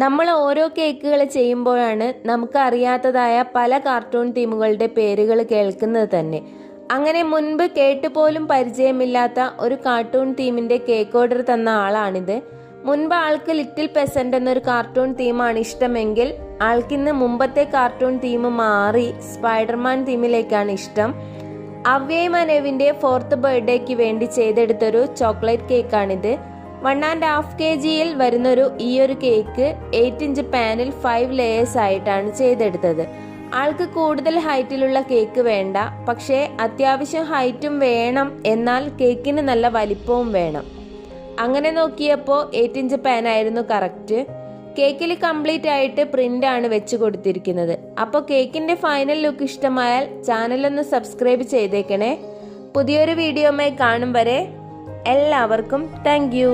നമ്മൾ ഓരോ കേക്കുകൾ ചെയ്യുമ്പോഴാണ് നമുക്ക് അറിയാത്തതായ പല കാർട്ടൂൺ തീമുകളുടെ പേരുകൾ കേൾക്കുന്നത് തന്നെ. അങ്ങനെ മുൻപ് കേട്ടുപോലും പരിചയമില്ലാത്ത ഒരു കാർട്ടൂൺ തീമിന്റെ കേക്ക് ഓർഡർ തന്ന ആളാണിത്. മുൻപ് ആൾക്ക് ലിറ്റിൽ പെസന്റ് എന്നൊരു കാർട്ടൂൺ തീമാണ് ഇഷ്ടമെങ്കിൽ ആൾക്കിന്ന് മുമ്പത്തെ കാർട്ടൂൺ തീം മാറി സ്പൈഡർമാൻ തീമിലേക്കാണ് ഇഷ്ടം. അവ്യയമാനേവിന്റെ 4th ബർത്ത്ഡേക്ക് വേണ്ടി ചെയ്തെടുത്തൊരു ചോക്ലേറ്റ് കേക്കാണിത്. 1.5 kg വരുന്നൊരു ഈ ഒരു കേക്ക് 8 ഇഞ്ച് പാനിൽ 5 ലേയേഴ്സ് ആയിട്ടാണ് ചെയ്തെടുത്തത്. ആൾക്ക് കൂടുതൽ ഹൈറ്റിലുള്ള കേക്ക് വേണ്ട, പക്ഷേ അത്യാവശ്യം ഹൈറ്റും വേണം, എന്നാൽ കേക്കിന് നല്ല വലിപ്പവും വേണം. അങ്ങനെ നോക്കിയപ്പോൾ 8 ഇഞ്ച് പാൻ ആയിരുന്നു കറക്റ്റ്. കേക്കിൽ കംപ്ലീറ്റ് ആയിട്ട് പ്രിന്റ് ആണ് വെച്ച് കൊടുത്തിരിക്കുന്നത്. അപ്പോൾ കേക്കിന്റെ ഫൈനൽ ലുക്ക് ഇഷ്ടമായാൽ ചാനലൊന്ന് സബ്സ്ക്രൈബ് ചെയ്തേക്കണേ. പുതിയൊരു വീഡിയോയുമായി കാണും വരെ എല്ലാവർക്കും താങ്ക് യു.